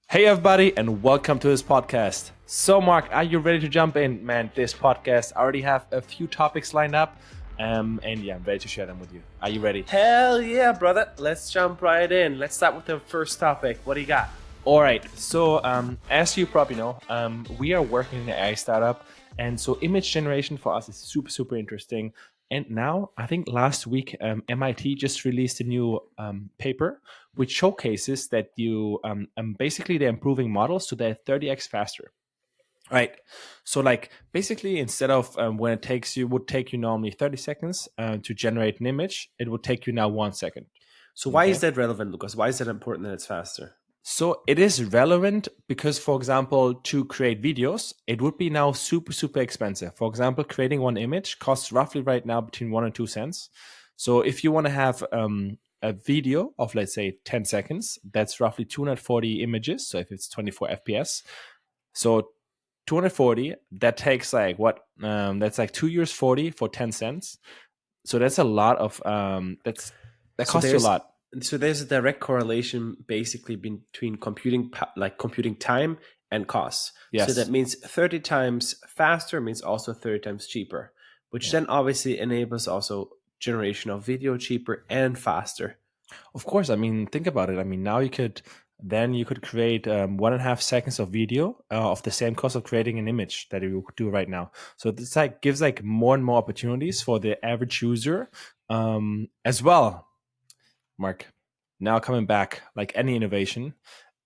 Hey everybody, and welcome to this podcast. So, Mark, are you ready to jump in? Man, this podcast, I already have a few topics lined up, and yeah, I'm ready to share them with you. Are you ready? Hell yeah, brother. Let's jump right in. Let's start with the first topic. What do you got? All right. So, as you probably know, we are working in an AI startup, and so image generation for us is super, super interesting. And now, I think last week, MIT just released a new paper which showcases that basically they're improving models so they're 30x faster. Right. So like basically instead of when it takes you would take you normally 30 seconds to generate an image, it would take you now 1 second. So why is Okay. that relevant, Lucas? Why is that important that it's faster? So it is relevant because, for example, to create videos, it would be now super, super expensive. For example, creating one image costs roughly right now between 1 and 2 cents. So if you want to have a video of, let's say, 10 seconds, that's roughly 240 images. So if it's 24 FPS, so 240, that takes like what? That's like 2 years 40 for 10 cents. So that's a lot of, that So costs you a there's lot. so there's a direct correlation basically between computing time and costs. So that Yes. means 30 times faster means also 30 times cheaper, which Yeah. then obviously enables also generation of video cheaper and faster. Of course, I mean, think about it. I mean, now you could create 1.5 seconds of video of the same cost of creating an image that you could do right now. So this like gives like more and more opportunities for the average user as well. Mark, now coming back, like any innovation,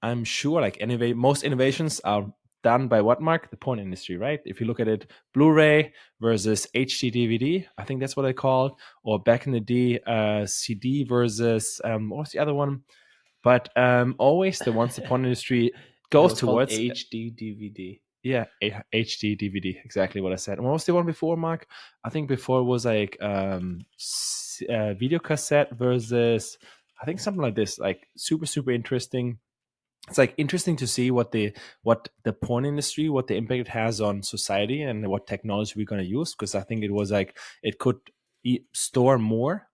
I'm sure like most innovations are done by what, Mark? The porn industry, right? If you look at it, Blu-ray versus HD DVD, I think that's what I called, or back in the day, CD versus what's the other one? But always the ones the porn industry It goes was called towards. HD DVD. Yeah, HD DVD, exactly what I said. And what was the one before, Mark? I think before was like video cassette versus, I think something like this, like super, super interesting. It's like interesting to see what the porn industry, what the impact it has on society and what technology we're going to use, because I think it was like it could store more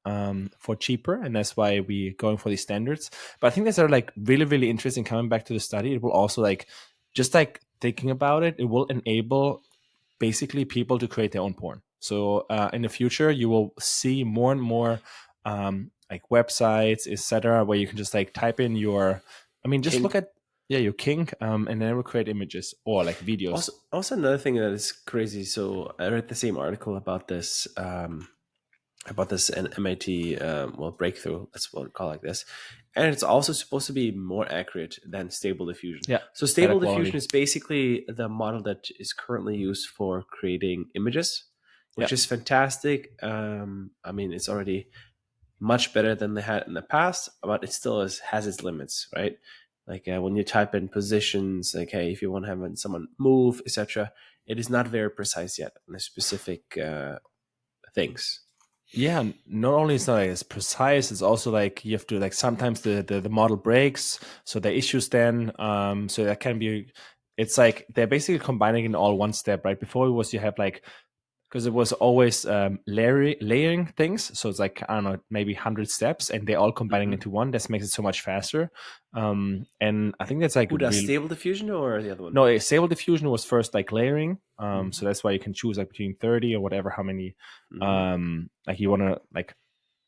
for cheaper, and that's why we going for these standards. But I think that's are like really, really interesting. Coming back to the study, it will also like, just like thinking about it, it will enable basically people to create their own porn. So in the future, you will see more and more like websites, etc., where you can just like type in your, I mean, just look Kink. at, yeah, your kink, and then it will create images or like videos. Also another thing that is crazy. So I read the same article about this MIT breakthrough. Let's call it like this, and it's also supposed to be more accurate than Stable Diffusion. Yeah, So better Stable Diffusion quality. is basically the model that is currently used for creating images, Yeah, which is fantastic. I mean, it's already much better than they had in the past, but it still has its limits, right? Like when you type in positions, like hey, if you want to have someone move, etc., it is not very precise yet on the specific things. yeah. Not only is not like as precise, it's also like you have to like sometimes the model breaks, so the issues then so that can be, it's like they're basically combining in all one step. Right before it was you have like, because it was always layering things. So it's like, I don't know, maybe 100 steps, and they're all combining Mm-hmm. into one. This makes it so much faster. And I think that's like Who does real. Stable Diffusion or the other one? No, Stable Diffusion was first like layering. So Mm-hmm. that's why you can choose like between 30 or whatever, how many, Mm-hmm. like you want to like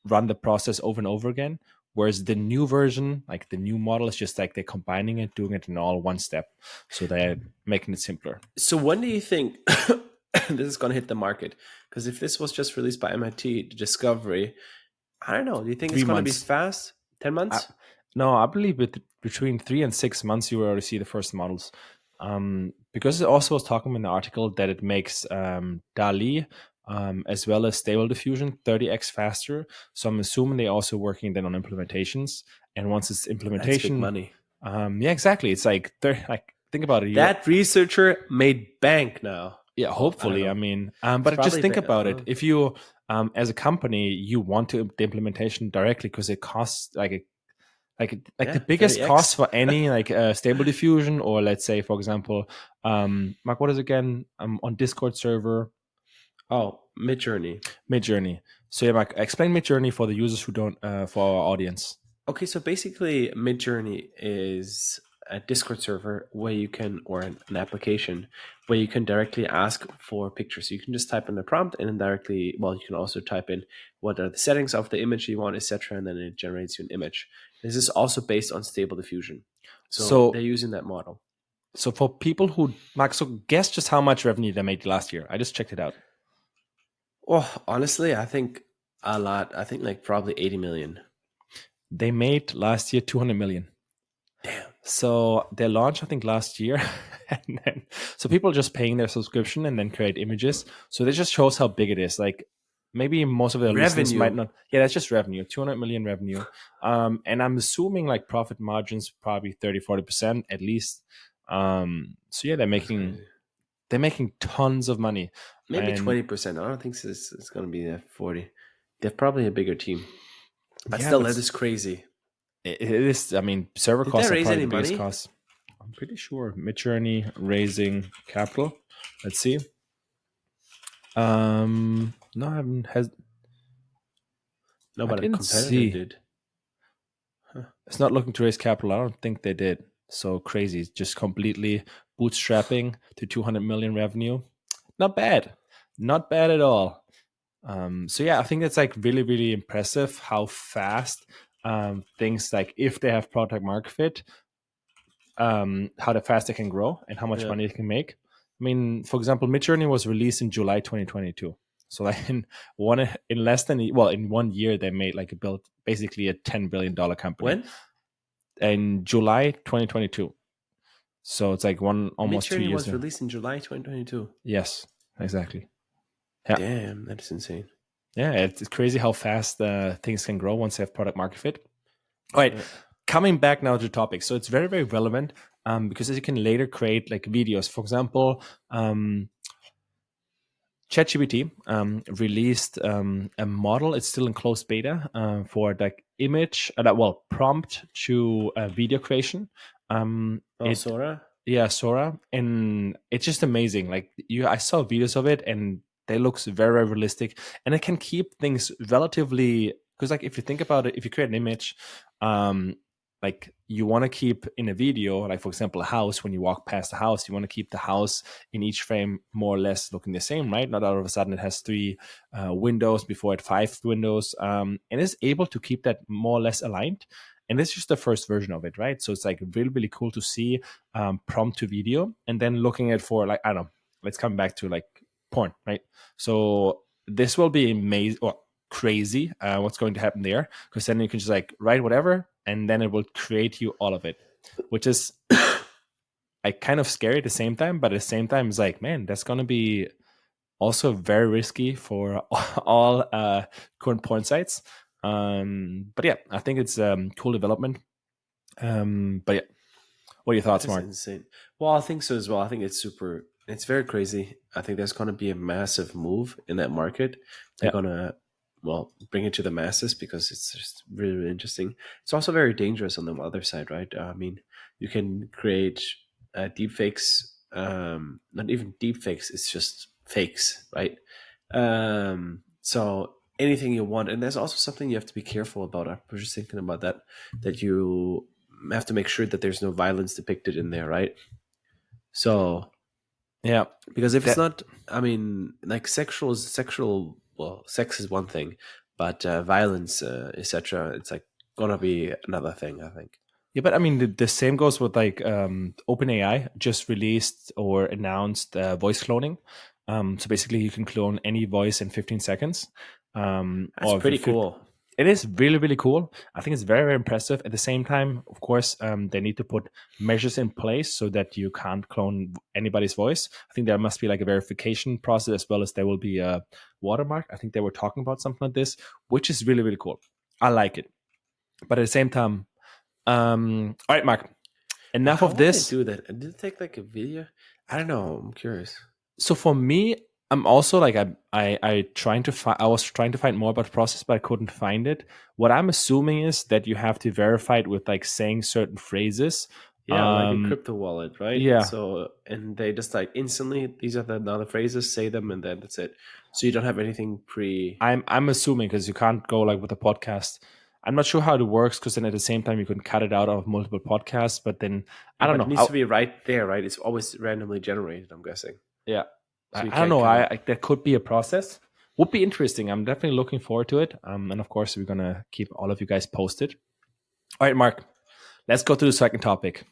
run the process over and over again. Whereas the new version, like the new model, is just like they're combining it, doing it in all one step. So they're making it simpler. So when do you think this is going to hit the market? Because if this was just released by MIT, the Discovery, I don't know. Do you think it's Three going to be months. fast? 10 I, months? no, I believe between 3 and 6 months, you will already see the first models. Because it also was talking in the article that it makes DALI as well as Stable Diffusion 30x faster. So I'm assuming they're also working then on implementations. And once it's That's big implementation, money. yeah, exactly. It's like like think about it. You That researcher made bank now. Yeah, Well, I don't hopefully. I know. mean, It's but just probably think about it. If you, as a company, you want to the implementation directly because it costs like the yeah, biggest cost 30x. for any like stable diffusion, or let's say for example, Mark, what is again on Discord server? Oh, Midjourney. Midjourney. So yeah, Mark, explain Midjourney for the users who don't, for our audience. Okay, so basically, Midjourney is a Discord server where you can, or an application where you can directly ask for pictures. So you can just type in the prompt and then directly, well, you can also type in what are the settings of the image you want, etc., and then it generates you an image. This is also based on Stable Diffusion. So they're So using that model. so for people who, Mark, so guess just how much revenue they made last year. I just checked it out. Oh, honestly, I think a lot. I think like probably 80 million. They made last year 200 million. Damn. So they launched, I think, last year, and then so people are just paying their subscription and then create images. So this just shows how big it is. Like maybe most of their listeners might Revenue. not. Yeah, that's just revenue, 200 million revenue. And I'm assuming like profit margins probably 30-40% at least. So yeah, That's crazy. they're making tons of money, Maybe and 20%. I don't think it's going to be that 40. They're probably a bigger team. But yeah, still, but that is crazy. it is. I mean, server Did they costs are raise probably any the biggest money? cost. I'm pretty sure Midjourney raising capital. Let's see. No, I haven't. No, I but a didn't competitor see. did. Huh. It's not looking to raise capital. I don't think they did. So crazy. Just completely bootstrapping to 200 million revenue. Not bad. Not bad at all. So yeah, I think that's like really, really impressive how fast things like if they have product market fit, how the fast they can grow and how much Yeah. money they can make. I mean, for example, Midjourney was released in July 2022. So like in less than in 1 year they made like built basically a $10 billion company When? in July 2022. So it's like one almost two Midjourney years was now. released in July 2022. Yes, exactly. Yeah, Damn, that is insane. yeah. It's crazy how fast things can grow once they have product market fit. All right, Yeah. coming back now to the topic. So it's very, very relevant because as you can later create like videos. For example, ChatGPT released a model. It's still in closed beta for like image, prompt to video creation. Oh, It Sora? Yeah, Sora, and it's just amazing. Like I saw videos of it, and they looks very, very realistic, and it can keep things relatively. Because, like, if you think about it, if you create an image, um, like you want to keep in a video, like for example, a house. When you walk past the house, you want to keep the house in each frame more or less looking the same, right? Not all of a sudden it has three windows before it 5 windows, and it's able to keep that more or less aligned. And this is just the first version of it, right? So it's like really, really cool to see prompt to video, and then looking at for like I don't know. Let's come back to like porn, right? So this will be amazing or crazy. What's going to happen there? Because then you can just like write whatever, and then it will create you all of it, which is like kind of scary at the same time. But at the same time, it's like, man, that's gonna be also very risky for all current porn sites. But yeah, I think it's cool development. But yeah, what are your That thoughts, is Mark? insane. Well, I think so as well. I think it's very crazy. I think there's going to be a massive move in that market. They're Yeah, going to, well, bring it to the masses because it's just really, really interesting. It's also very dangerous on the other side, right? I mean, you can create deep fakes, not even deep fakes, it's just fakes, right? So anything you want. And there's also something you have to be careful about. I was just thinking about that you have to make sure that there's no violence depicted in there, right? So yeah, because if it's that not, I mean, like sexual. Well, sex is one thing, but violence, etc. It's like gonna be another thing. I think. yeah. But I mean, the same goes with like OpenAI just released or announced voice cloning. So basically, you can clone any voice in 15 seconds. That's Or pretty 50, cool. it is really, really cool. I think it's very, very impressive. At the same time, of course, they need to put measures in place so that you can't clone anybody's voice. I think there must be like a verification process as well as there will be a watermark. I think they were talking about something like this, which is really, really cool. I like it. But at the same time, all right, Mark, But enough how of would they this. do that? Did it take like a video? I don't know. I'm curious. So for me, I'm also like I was trying to find more about the process, but I couldn't find it. What I'm assuming is that you have to verify it with like saying certain phrases. Yeah, like a Um, crypto wallet, right? yeah, So, and they just like instantly, these are the now the phrases, say them, and then that's it. So you don't have anything pre. I'm assuming because you can't go like with a podcast. I'm not sure how it works because then at the same time you can cut it out of multiple podcasts. But then I Yeah, don't but it know. needs to be right there, right? It's always randomly generated, I'm guessing. Yeah, So you I don't can't know. kind of. There could be a process. Would be interesting. I'm definitely looking forward to it. And of course, we're gonna keep all of you guys posted. All right, Mark. Let's go to the second topic.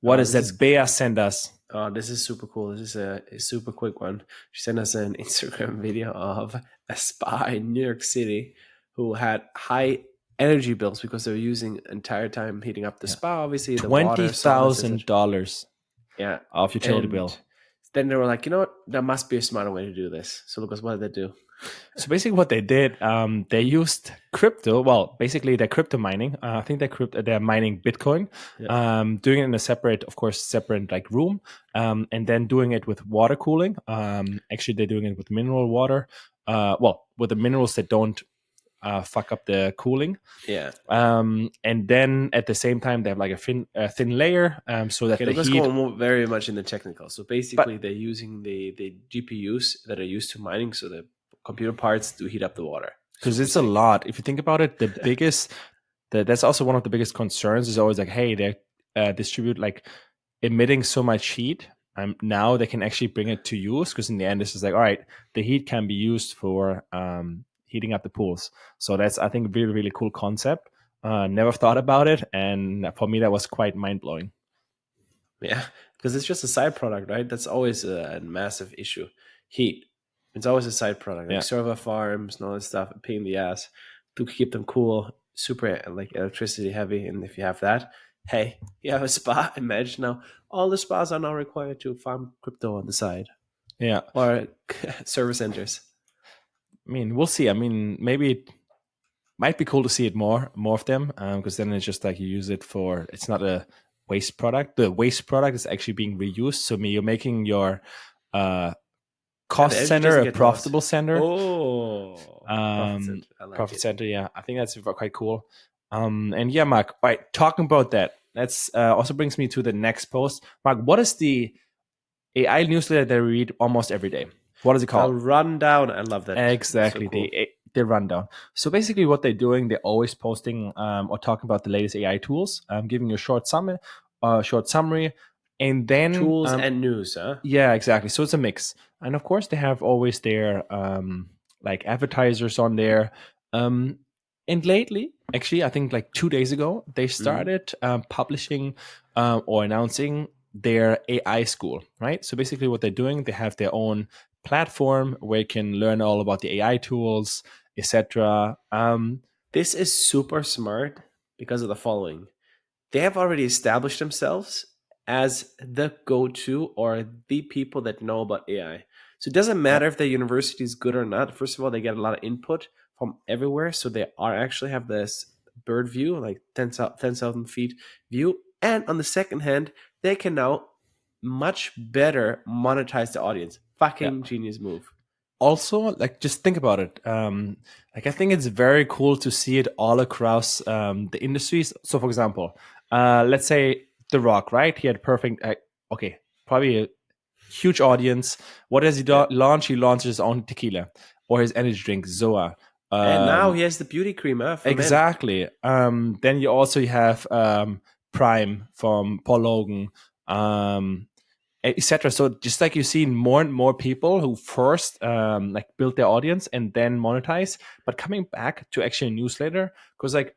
What is This is that Bea sent us? this is super cool. This is a super quick one. She sent us an Instagram video of a spa in New York City who had high energy bills because they were using entire time heating up the Yeah. spa. Obviously, the Twenty water, saunas, thousand etc. dollars Yeah, of utility and bill. then they were like, you know what? There must be a smarter way to do this. So, Lucas, what did they do? So basically, what they did, they used crypto. Well, basically, they're crypto mining. I think they're mining Bitcoin, Yeah, doing it in a separate, of course, separate like room, and then doing it with water cooling. Actually, they're doing it with mineral water. Well, with the minerals that don't fuck up the cooling. yeah. And then at the same time, they have like a thin layer, so that Okay, the Lucas heat. going very much in the technical. So basically, But they're using the GPUs that are used to mining, so the computer parts to heat up the water. because Super it's a sick. lot. If you think about it, that's also one of the biggest concerns is always like, hey, they distribute like emitting so much heat. Now they can actually bring it to use because in the end, this is like, all right, the heat can be used for heating up the pools. So that's, I think, a really, really cool concept. Never thought about it. And for me, that was quite mind blowing. Yeah, because it's just a side product, right? That's always a massive issue. Heat. It's always a side product, like Yeah. server farms and all this stuff. A pain in the ass to keep them cool. Super like electricity heavy, and if you have that, hey, you have a spa. Imagine now all the spas are now required to farm crypto on the side Yeah. or server centers. I mean, we'll see. I mean, maybe it might be cool to see it more of them because then it's just like you use it for, it's not a waste product. The waste product is actually being reused. So you're making your uh, Yeah, the cost energy center doesn't a get lost. profitable center. Oh, profit Um, center. I like profit it. center, yeah, I think that's quite cool. And yeah, Mark, all right, talking about that, that's also brings me to the next post. Mark, what is the AI newsletter that I read almost every day? What is it The called? rundown. I love that. It's so Exactly, cool. the rundown. So basically, what they're doing, they're always posting or talking about the latest AI tools, giving you a short summary, and then Tools and news, huh? yeah, exactly. So it's a mix, and of course, they have always their like advertisers on there. Um, and lately, actually, I think like 2 days ago, they Mm. started publishing or announcing their AI school. Right. So basically, what they're doing, they have their own platform where you can learn all about the AI tools, etc. This is super smart because of the following. They have already established themselves as the go to or the people that know about AI. So it doesn't Yeah, matter if the university is good or not. First of all, they get a lot of input from everywhere. So they are actually have this bird view, like 10,000 feet view. And on the second hand, they can now much better monetize the audience. yeah. Fucking genius move. Also, like, just think about it. Like, I think it's very cool to see it all across the industries. So for example, let's say The Rock, right? He had perfect okay, probably a huge audience. What does he Yeah. launch? He launches his own tequila or his energy drink, Zoa. And now um he has the beauty cream for men. exactly. Then you also have Prime from Paul Logan, etc. So just like you see more and more people who first like build their audience and then monetize, but coming back to actually a newsletter, because like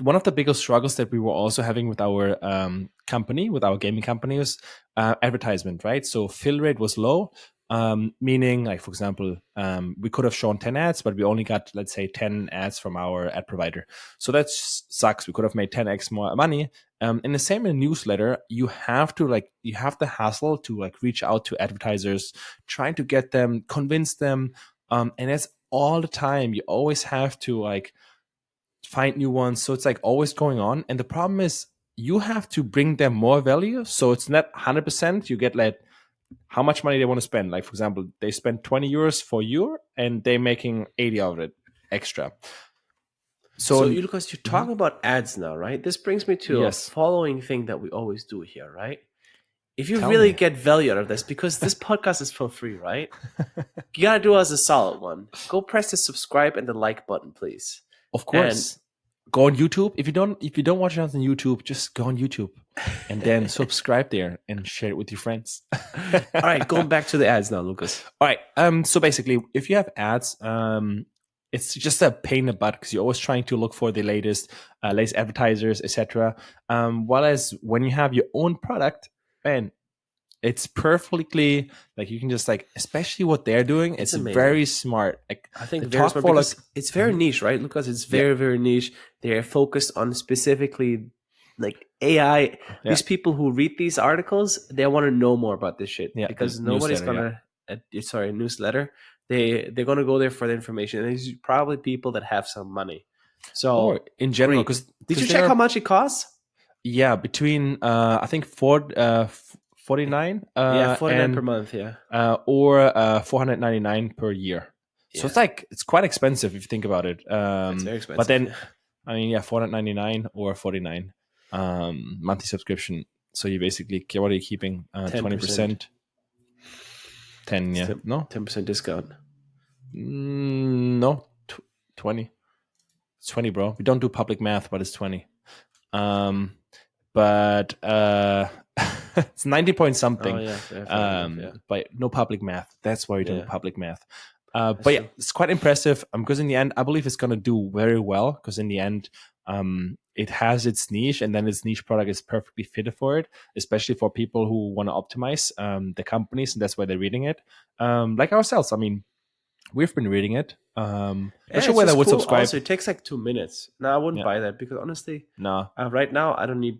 one of the biggest struggles that we were also having with our company, with our gaming company, was advertisement, right? So fill rate was low, meaning, like, for example, we could have shown 10 ads, but we only got, let's say, 10 ads from our ad provider. So that sucks. We could have made 10x more money. And the same in a newsletter, you have the hassle to like reach out to advertisers, trying to get them, convince them. And that's all the time. You always have to like find new ones. So it's like always going on. And the problem is you have to bring them more value. So it's not 100%. You get like how much money they want to spend. Like, for example, they spend 20 euros for you and they're making 80 of it extra. So, So, Lucas, you're mhm, talking about ads now, right? This brings me to a yes, following thing that we always do here, right? If you tell really me. get value out of this, because this podcast is for free, right? You gotta do us a solid one. Go press the subscribe and the like button, please. Of And course. go on YouTube. If you don't watch it on YouTube, just go on YouTube and then subscribe there and share it with your friends. All right, going back to the ads now, Lucas. All right. So basically, if you have ads, it's just a pain in the butt because you're always trying to look for the latest advertisers, etc. Whereas when you have your own product, man, it's perfectly like you can just like, especially what they're doing. It's amazing. very smart. Like I think the very talk smart for because like it's very niche, right, Lucas? It's very, very niche. They're focused on specifically like AI. Yeah. These people who read these articles, they want to know more about this shit Yeah, because the nobody's newsletter, gonna. Sorry, newsletter. They're gonna go there for the information. And these are probably people that have some money. So or in general, great. because Did you check how much it costs? Yeah, between I think 49 Yeah, 49 and per month. Yeah, or 499 per year. So yeah, it's quite expensive if you think about it. it's very But expensive. then Yeah. I mean, yeah, 499 or 49 monthly subscription. So you basically, what are you keeping? 10%. 20%, 10, yeah, no, 10% discount. No, 20. It's 20, bro. We don't do public math, but it's 20. Um, but it's 90 point something. Oh yeah, fair enough, yeah. But no public math. That's why we don't do Yeah, public math. that's But yeah, true. it's quite impressive. Because in the end, I believe it's gonna do very well. Because in the end, it has its niche, and then its niche product is perfectly fitted for it, especially for people who want to optimize the companies, and that's why they're reading it. Like ourselves. I mean, we've been reading it. Yeah, Not sure it's whether I just would cool. subscribe. Also, it takes like 2 minutes. No, I wouldn't Yeah, buy that because honestly, no, right now I don't need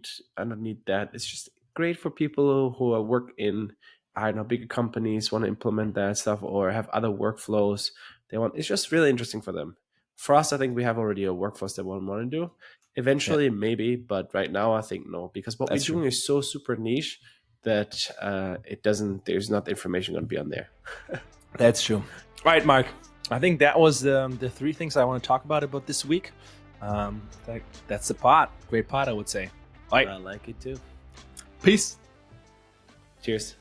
that. It's just great for people who work in I don't know bigger companies want to implement that stuff or have other workflows. They want it's just really interesting for them. For us, I think we have already a workflows that we want to do. yeah, Eventually, maybe, but right now, I think no because what we're that's true. doing is so super niche that it doesn't. There's not information going to be on there. That's true. All right, Mark. I think that was the three things I want to talk about this week. That's the pot. Great pot, I would say. All right. I like it too. Peace. Cheers.